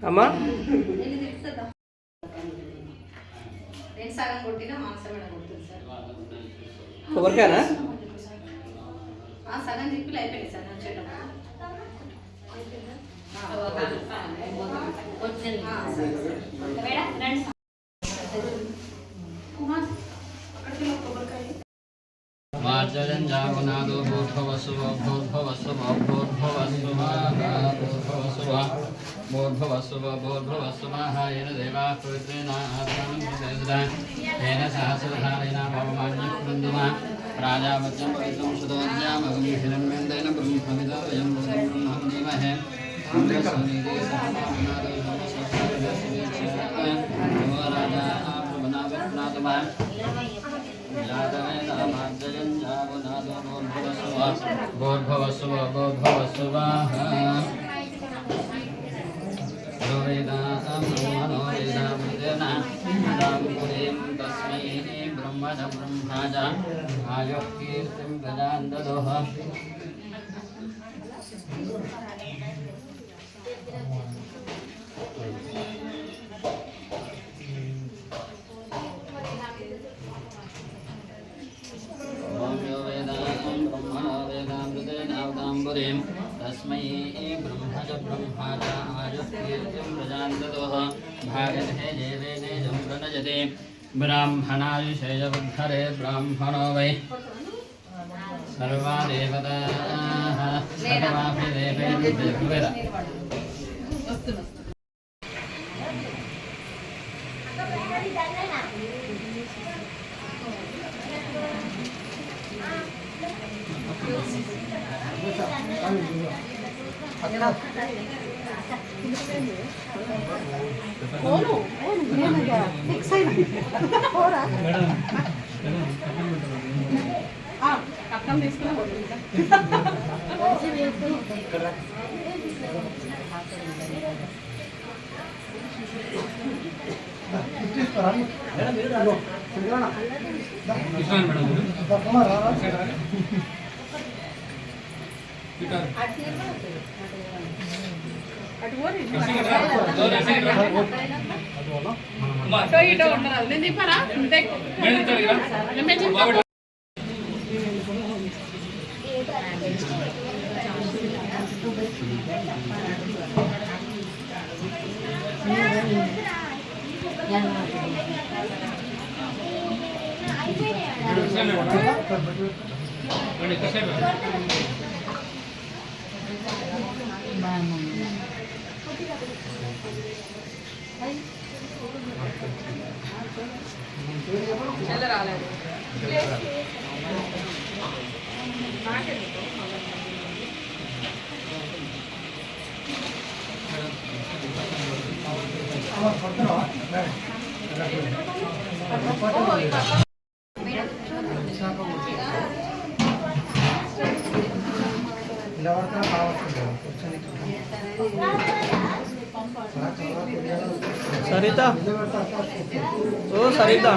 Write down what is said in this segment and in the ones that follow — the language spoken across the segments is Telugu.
అమ్మా కొబ్బరికాయనా సగం దిక్కులు అయిపోయింది సార్ మార్జరం జాగనాదో భూర్భవస్వ భూర్భవస్వ భూర్భవస్వ భూర్భవస్వ భూర్భవస్వ భూర్భవస్వ యేన దేవా పవిత్రేణ ఆత్మానం ప్రతిష్ఠితాః యేన సహస్రధారేణ భవమాన్యః రాజావచం పవిత్రం సుదోద్యామగం హిరణ్మేంద్రేణ బ్రహ్మవిదో వయం బ్రహ్మం దీమహే ఇంద్రసూనిదే సహనానాదో నమః రాజా ఆప్రభనావనాతమా भूर्भुवस्सुः भूर्भुवस्सुः तस्मै ब्रह्मज ब्रह्माज आयुः कीर्तिं प्रजां ददुः तस्मै ब्रह्मज ब्रह्माज आयुः कीर्तिं प्रजां ददुः भागधे देवेने प्रणजते ब्राह्मणायुषेयवद्धरे ब्राह्मणो वै सर्वा देवताः सर्वापि देवेभ्यः అర్థం తీసుకున్నా ఇటు ఉండరాదు నేను చెప్పారా చెల్ల రాలేదు सरिता ओ सरिता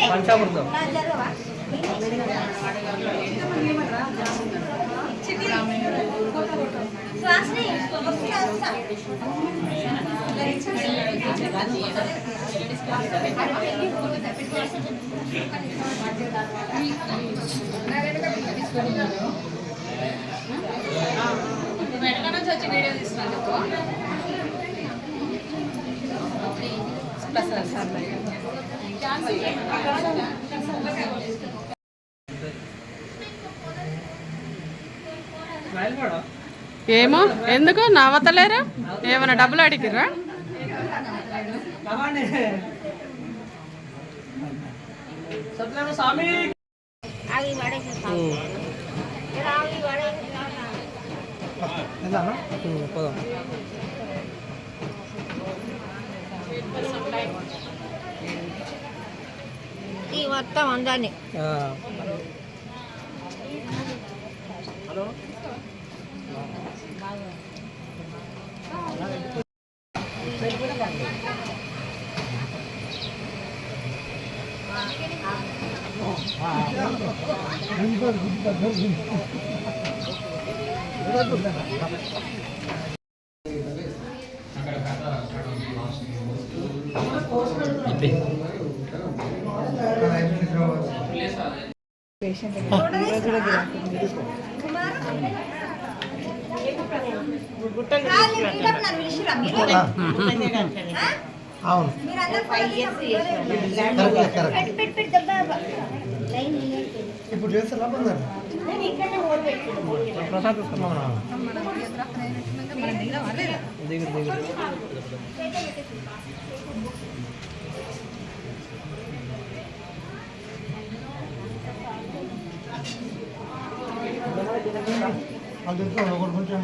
పంచామృతం వెనక నుంచి వచ్చి వీడియో తీసుకున్నందుకు ఏమో ఎందుకు నవ్వతలేరు? ఏమైనా డబ్బులు అడిగిరా? సత్యనారాయణ స్వామి పోదాం. ఈ మొత్తం అందాన్ని హలో అవును ఇప్పుడు చేస్తారా బంగారు ప్రసాద్ దిగురు దిగురు వాళ్ళు ఒకటి కొంచెం